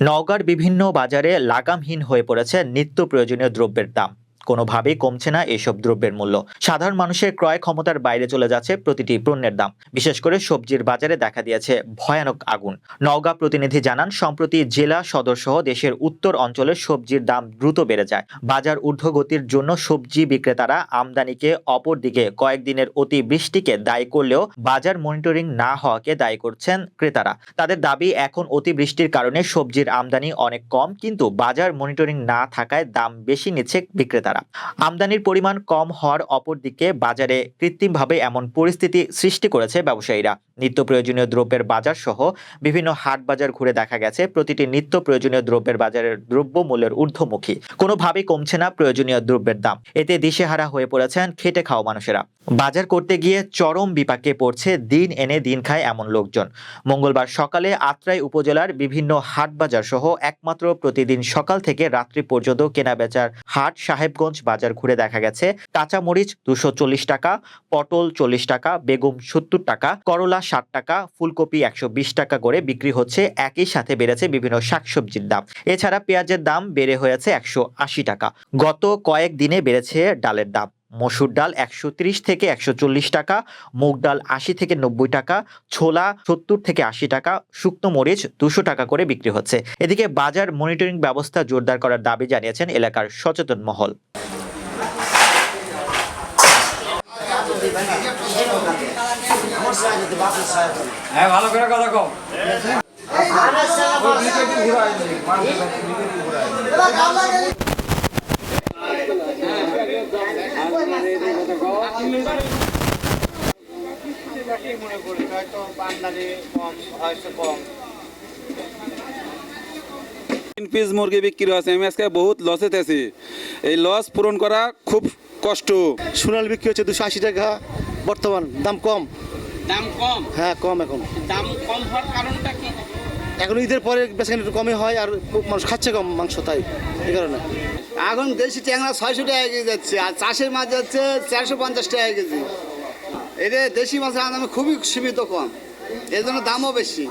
নওগাঁর বিভিন্ন বাজারে লাগামহীন হয়ে পড়েছে নিত্য প্রয়োজনীয় দ্রব্যের দাম। কোনোভাবেই কমছে না এসব দ্রব্যের মূল্য। সাধারণ মানুষের ক্রয় ক্ষমতার বাইরে চলে যাচ্ছে প্রতিটি পণ্যের দাম। বিশেষ করে সবজির বাজারে দেখা দিয়েছে ভয়ানক আগুন। নওগাঁ প্রতিনিধি জানান, সম্প্রতি জেলা সদর সহ দেশের উত্তর অঞ্চলের সবজির দাম দ্রুত বেড়ে যায়। বাজার ঊর্ধ্বগতির জন্য সবজি বিক্রেতারা আমদানিকে, অপরদিকে কয়েকদিনের অতিবৃষ্টিকে দায়ী করলেও বাজার মনিটরিং না হওয়াকে দায়ী করছেন ক্রেতারা। তাদের দাবি, এখন অতিবৃষ্টির কারণে সবজির আমদানি অনেক কম, কিন্তু বাজার মনিটরিং না থাকায় দাম বেশি নিচ্ছে বিক্রেতারা। আমদানির পরিমাণ কম হওয়ার অপরদিকে বাজারে কৃত্রিমভাবে এমন পরিস্থিতি সৃষ্টি করেছে ব্যবসায়ীরা। নিত্য প্রয়োজনীয় দ্রব্যের বাজার সহ বিভিন্ন হাট বাজার ঘুরে দেখা গেছে প্রতিটি নিত্য প্রয়োজনীয় দ্রব্যের বাজারের দ্রব্য মূল্যের ঊর্ধ্বমুখী। কোনোভাবেই কমছে না প্রয়োজনীয় দ্রব্যের দাম। এতে দিশেহারা হয়ে পড়েছেন খেটে খাওয়া মানুষেরা। বাজার করতে গিয়ে চরম বিপাকে পড়ছে দিন এনে দিন খায় এমন লোকজন। মঙ্গলবার সকালে আত্রাই উপজেলার বিভিন্ন হাট বাজার সহ একমাত্র প্রতিদিন সকাল থেকে রাত্রি পর্যন্ত কেনাবেচার হাট সাহেবগঞ্জ বাজার ঘুরে দেখা গেছে কাঁচামরিচ 240 টাকা, পটল 40 টাকা, বেগুন 70 টাকা, করলা 60 টাকা, ফুলকপি 120 টাকা করে বিক্রি হচ্ছে। একই সাথে বেড়েছে বিভিন্ন শাকসবজির দাম। এছাড়া পেঁয়াজের দাম বেড়ে হয়েছে 180 টাকা। গত কয়েক দিনে বেড়েছে ডালের দাম। মসুর ডাল 130 থেকে 140 টাকা, মুগ ডাল 80 থেকে 90 টাকা, ছোলা 70 থেকে 80 টাকা, শুকনো মরিচ 200 টাকা করে বিক্রি হচ্ছে। এদিকে বাজার মনিটরিং ব্যবস্থা জোরদার করার দাবি জানিয়েছেন এলাকার সচেতন মহল। ভালো করে কথা কও। পিস মুরগি বিক্রি হচ্ছে, আমি আজকে বহুত লসে আছি। এই লস পূরণ করা খুব কষ্ট। সোনাল বিক্রি হচ্ছে 280 টাকা, বর্তমান দাম কম। দাম কম? হ্যাঁ কম। এখন দাম কম হওয়ার কারণটা কি? এখন ঈদের পরে বেশি একটু কমই হয়, আর মানুষ খাচ্ছে কম মাংস, তাই এই কারণে। এখন দেশি ট্যাংরা 600 টাকা কেজি যাচ্ছে, আর চাষের মাছ যাচ্ছে 450 টাকা কেজি। এদের দেশি মাছের দাম খুবই সীমিত কম, এর জন্য দামও বেশি।